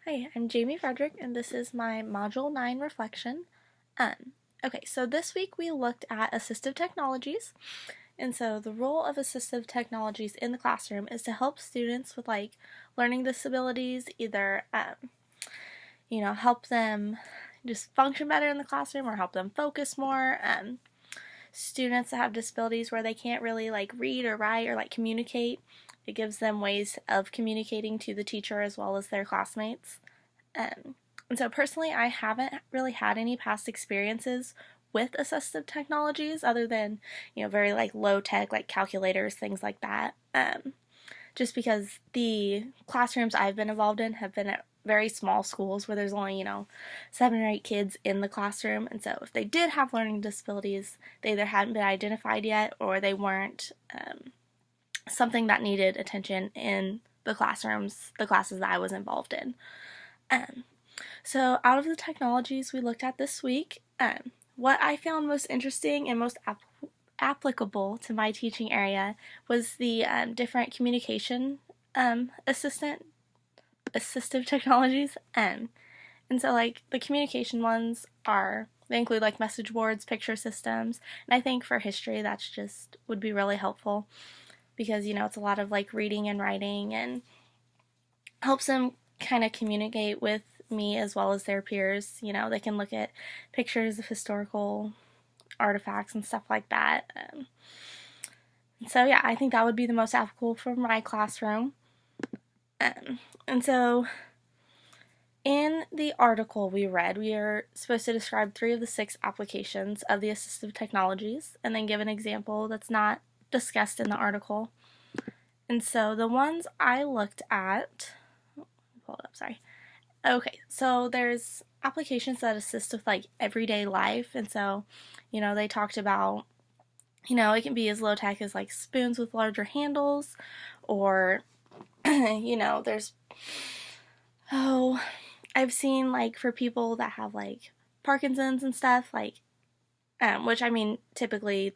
Hi, I'm Jamie Frederick, and this is my Module 9 reflection. Um, so this week we looked at assistive technologies, and so the role of assistive technologies in the classroom is to help students with learning disabilities, either help them just function better in the classroom or help them focus more. Students that have disabilities where they can't really read or write or communicate, it gives them ways of communicating to the teacher as well as their classmates. Um, and so personally, I haven't really had any past experiences with assistive technologies other than, very low tech, like calculators, things like that. Just because the classrooms I've been involved in have been at very small schools where there's only, 7 or 8 kids in the classroom. And so if they did have learning disabilities, they either hadn't been identified yet or they weren't something that needed attention in the classes that I was involved in. So out of the technologies we looked at this week, what I found most interesting and most applicable to my teaching area was the different communication assistive technologies. And so the communication ones they include message boards, picture systems, and I think for history that's just would be really helpful because it's a lot of reading and writing and helps them kind of communicate with me as well as their peers. They can look at pictures of historical artifacts and stuff like that. So yeah, I think that would be the most applicable for my classroom. And so in the article we read, we are supposed to describe 3 of the 6 applications of the assistive technologies and then give an example that's not discussed in the article. And so the ones I looked at, hold up, sorry. Okay, so there's applications that assist with everyday life, and so they talked about it can be as low tech as spoons with larger handles, or there's I've seen for people that have Parkinson's and stuff, which I mean typically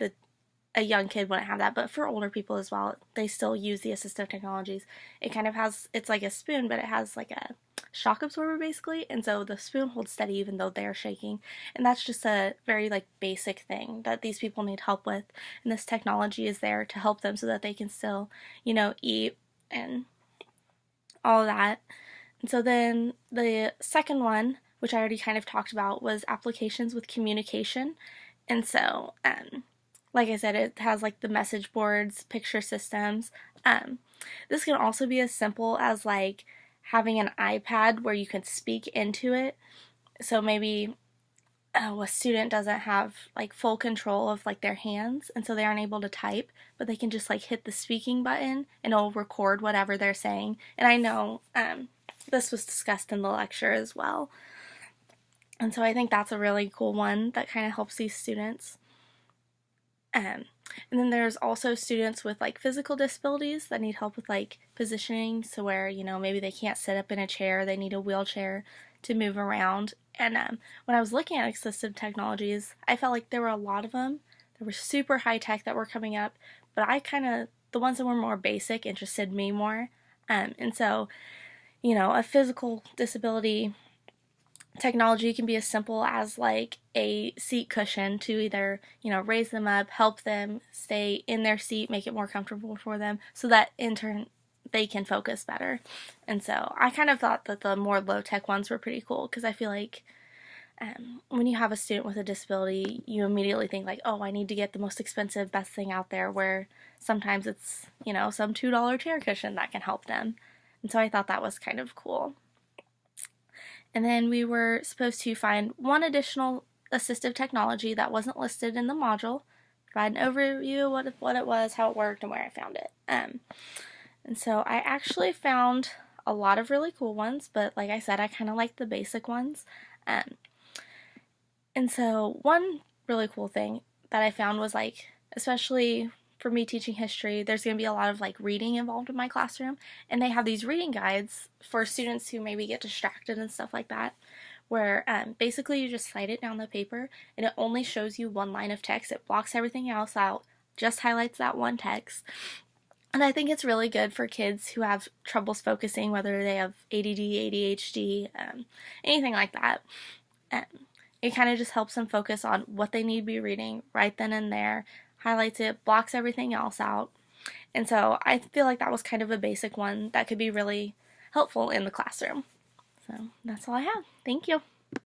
a young kid wouldn't have that, but for older people as well, they still use the assistive technologies. It kind of it's like a spoon, but it has a shock absorber basically, and so the spoon holds steady even though they're shaking, and that's just a very basic thing that these people need help with, and this technology is there to help them so that they can still eat and all of that. And so then the second one, which I already kind of talked about, was applications with communication. And so like I said, it has the message boards, picture systems. This can also be as simple as having an iPad where you can speak into it. So maybe a student doesn't have full control of their hands, and so they aren't able to type, but they can just hit the speaking button and it'll record whatever they're saying. And I know this was discussed in the lecture as well. And so I think that's a really cool one that kind of helps these students. And then there's also students with physical disabilities that need help with positioning, so where maybe they can't sit up in a chair, they need a wheelchair to move around. And when I was looking at assistive technologies, I felt like there were a lot of them that were super high tech that were coming up, but the ones that were more basic interested me more. And so a physical disability technology can be as simple as a seat cushion to either raise them up, help them stay in their seat, make it more comfortable for them, so that in turn they can focus better. And so I kind of thought that the more low tech ones were pretty cool, because I feel when you have a student with a disability, you immediately think oh, I need to get the most expensive, best thing out there, where sometimes it's some $2 chair cushion that can help them. And so I thought that was kind of cool. And then we were supposed to find one additional assistive technology that wasn't listed in the module, provide an overview of what it was, how it worked, and where I found it. And so I actually found a lot of really cool ones, but like I said, I kind of like the basic ones. And so one really cool thing that I found was especially for me teaching history, there's going to be a lot of reading involved in my classroom, and they have these reading guides for students who maybe get distracted and stuff like that, where basically you just slide it down the paper and it only shows you one line of text. It blocks everything else out, just highlights that one text. And I think it's really good for kids who have troubles focusing, whether they have ADD, ADHD, anything like that. Um, it kind of just helps them focus on what they need to be reading right then and there, highlights it, blocks everything else out. And so I feel like that was kind of a basic one that could be really helpful in the classroom. So that's all I have. Thank you.